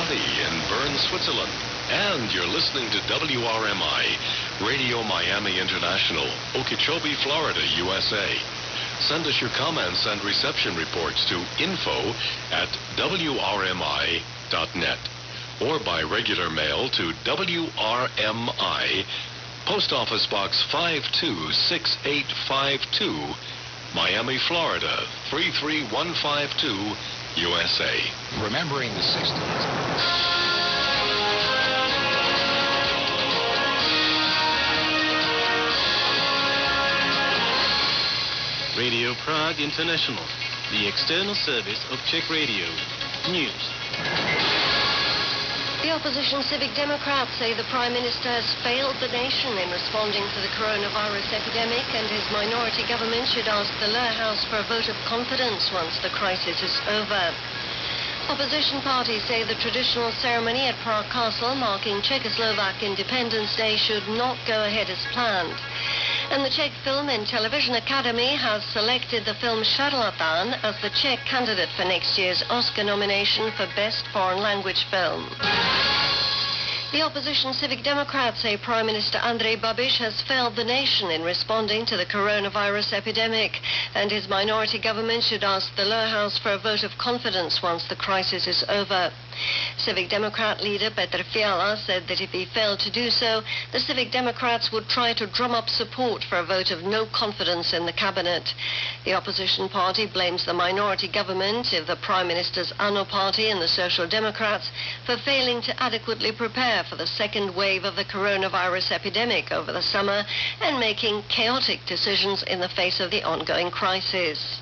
sunny in Bern, Switzerland. And you're listening to WRMI, Radio Miami International, Okeechobee, Florida, USA. Send us your comments and reception reports to info@wrmi.net or by regular mail to WRMI, Post Office Box 526852, Miami, Florida, 33152, USA. Remembering the 60s. Radio Prague International, the external service of Czech Radio. News. The opposition Civic Democrats say the Prime Minister has failed the nation in responding to the coronavirus epidemic, and his minority government should ask the lower house for a vote of confidence once the crisis is over. Opposition parties say the traditional ceremony at Prague Castle marking Czechoslovak Independence Day should not go ahead as planned. And the Czech Film and Television Academy has selected the film Charlatan as the Czech candidate for next year's Oscar nomination for Best Foreign Language Film. The opposition Civic Democrats say Prime Minister Andrej Babiš has failed the nation in responding to the coronavirus epidemic, and his minority government should ask the lower house for a vote of confidence once the crisis is over. Civic Democrat leader Petr Fiala said that if he failed to do so, the Civic Democrats would try to drum up support for a vote of no confidence in the cabinet. The opposition party blames the minority government of the Prime Minister's ANO party and the Social Democrats for failing to adequately prepare for the second wave of the coronavirus epidemic over the summer and making chaotic decisions in the face of the ongoing crisis.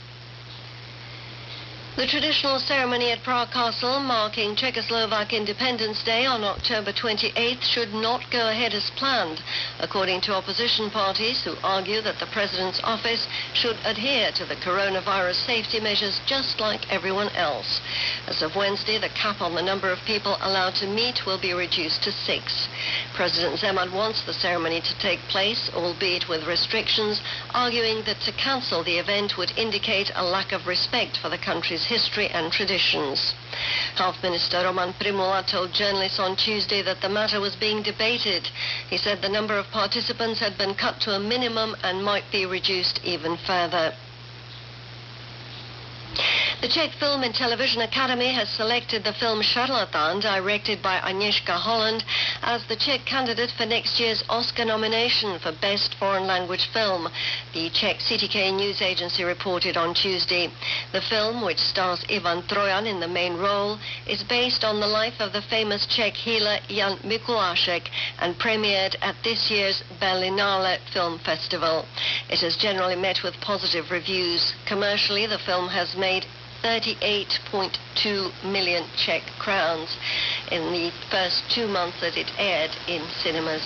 The traditional ceremony at Prague Castle marking Czechoslovak Independence Day on October 28th should not go ahead as planned, according to opposition parties who argue that the president's office should adhere to the coronavirus safety measures just like everyone else. As of Wednesday, the cap on the number of people allowed to meet will be reduced to 6. President Zeman wants the ceremony to take place, albeit with restrictions, arguing that to cancel the event would indicate a lack of respect for the country's history and traditions. Health Minister Roman Primula told journalists on Tuesday that the matter was being debated. He said the number of participants had been cut to a minimum and might be reduced even further. The Czech Film and Television Academy has selected the film Charlatan, directed by Agnieszka Holland, as the Czech candidate for next year's Oscar nomination for Best Foreign Language Film, the Czech CTK news agency reported on Tuesday. The film, which stars Ivan Trojan in the main role, is based on the life of the famous Czech healer Jan Mikulášek and premiered at this year's Berlinale Film Festival. It has generally met with positive reviews. Commercially, the film has made 38.2 million Czech crowns in the first 2 months that it aired in cinemas.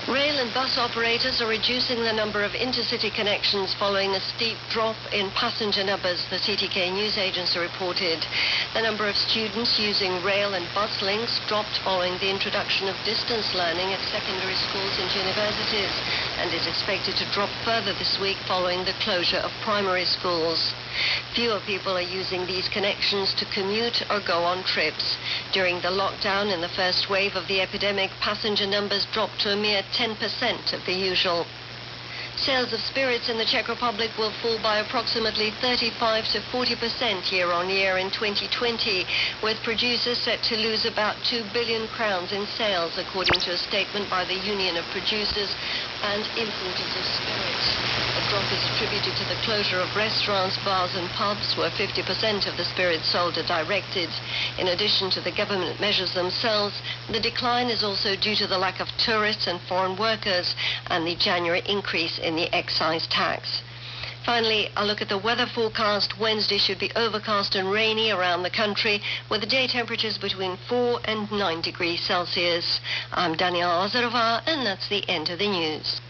Rail and bus operators are reducing the number of intercity connections following a steep drop in passenger numbers, the CTK news agency reported. The number of students using rail and bus links dropped following the introduction of distance learning at secondary schools and universities, and is expected to drop further this week following the closure of primary schools. Fewer people are using these connections to commute or go on trips. During the lockdown in the first wave of the epidemic, passenger numbers dropped to a mere 10% of the usual. Sales of spirits in the Czech Republic will fall by approximately 35 to 40% year-on-year in 2020, with producers set to lose about 2 billion crowns in sales, according to a statement by the Union of Producers and Importers of Spirits. The drop is attributed to the closure of restaurants, bars and pubs, where 50% of the spirits sold are directed. In addition to the government measures themselves, the decline is also due to the lack of tourists and foreign workers and the January increase in the excise tax. Finally, a look at the weather forecast. Wednesday should be overcast and rainy around the country, with the day temperatures between 4 and 9 degrees Celsius. I'm Daniela Lazarova, and that's the end of the news.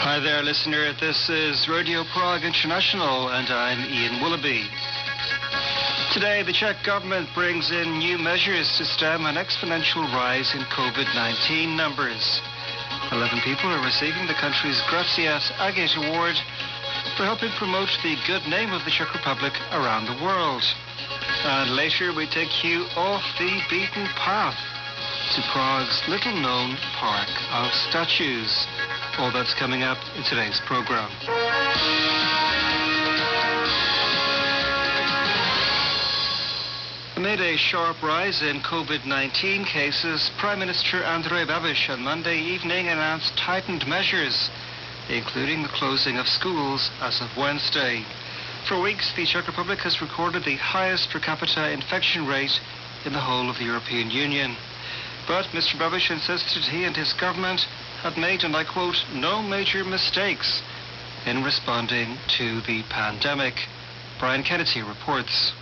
Hi there, listener. This is Radio Prague International, and I'm Ian Willoughby. Today, the Czech government brings in new measures to stem an exponential rise in COVID-19 numbers. 11 people are receiving the country's Gracias Agate Award for helping promote the good name of the Czech Republic around the world. And later we take you off the beaten path to Prague's little-known Park of Statues. All that's coming up in today's program. Amid a sharp rise in COVID-19 cases, Prime Minister Andrej Babiš on Monday evening announced tightened measures, including the closing of schools as of Wednesday. For weeks, the Czech Republic has recorded the highest per capita infection rate in the whole of the European Union. But Mr. Babiš insisted he and his government had made, and I quote, no major mistakes in responding to the pandemic. Brian Kenety reports.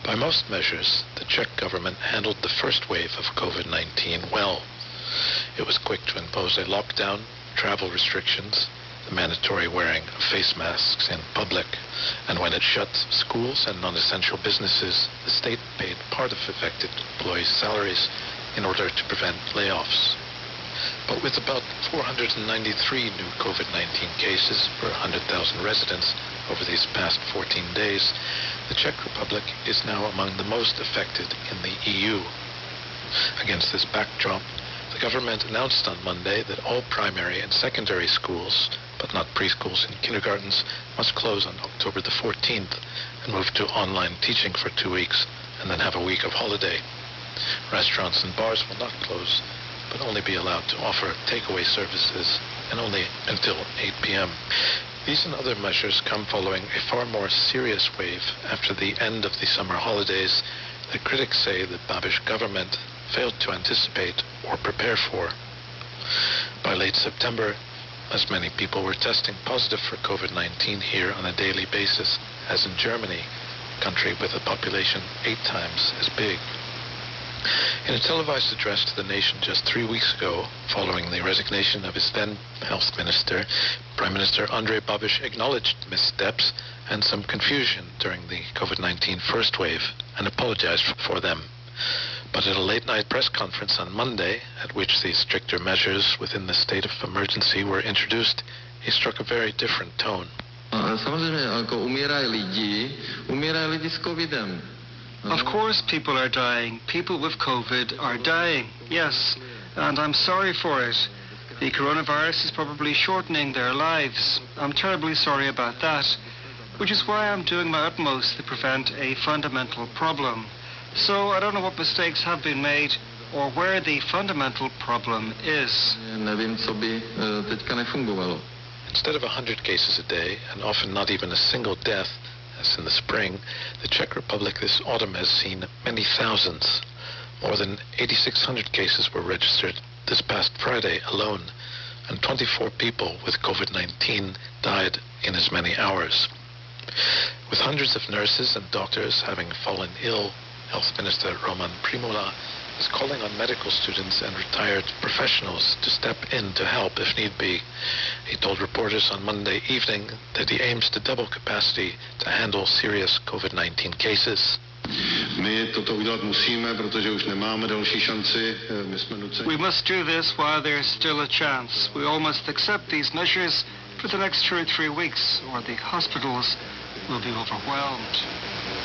By most measures, the Czech government handled the first wave of COVID-19 well. It was quick to impose a lockdown, travel restrictions, the mandatory wearing of face masks in public, and when it shut schools and non-essential businesses, the state paid part of affected employees' salaries in order to prevent layoffs. But with about 493 new COVID-19 cases per 100,000 residents over these past 14 days, the Czech Republic is now among the most affected in the EU. Against this backdrop, the government announced on Monday that all primary and secondary schools, but not preschools and kindergartens, must close on October the 14th and move to online teaching for 2 weeks and then have a week of holiday. Restaurants and bars will not close, but only be allowed to offer takeaway services and only until 8 p.m. These and other measures come following a far more serious wave after the end of the summer holidays that critics say the Babiš government failed to anticipate or prepare for. By late September, as many people were testing positive for COVID-19 here on a daily basis as in Germany, a country with a population 8 times as big. In a televised address to the nation just 3 weeks ago, following the resignation of his then health minister, Prime Minister Andrej Babiš acknowledged missteps and some confusion during the COVID-19 first wave and apologized for them. But at a late-night press conference on Monday, at which the stricter measures within the state of emergency were introduced, he struck a very different tone. Of course people are dying. People with COVID are dying, yes, and I'm sorry for it. The coronavirus is probably shortening their lives. I'm terribly sorry about that, which is why I'm doing my utmost to prevent a fundamental problem. So I don't know what mistakes have been made or where the fundamental problem is. Instead of 100 cases a day, and often not even a single death, as in the spring, the Czech Republic this autumn has seen many thousands. More than 8,600 cases were registered this past Friday alone, and 24 people with COVID-19 died in as many hours. With hundreds of nurses and doctors having fallen ill, Health Minister Roman Primula is calling on medical students and retired professionals to step in to help if need be. He told reporters on Monday evening that he aims to double capacity to handle serious COVID-19 cases. We must do this while there's still a chance. We all must accept these measures for the next 2 or 3 weeks, or the hospitals will be overwhelmed.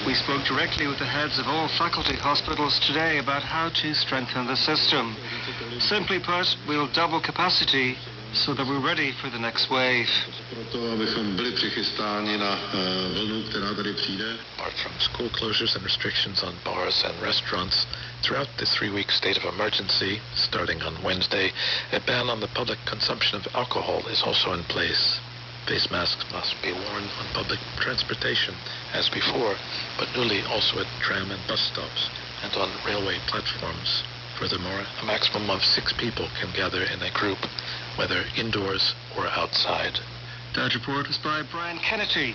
We spoke directly with the heads of all faculty hospitals today about how to strengthen the system. Simply put, we'll double capacity so that we're ready for the next wave. Apart from school closures and restrictions on bars and restaurants, throughout the 3-week state of emergency, starting on Wednesday, a ban on the public consumption of alcohol is also in place. Face masks must be worn on public transportation as before, but newly also at tram and bus stops and on railway platforms. Furthermore, a maximum of 6 people can gather in a group, whether indoors or outside. That report was by Brian Kenety.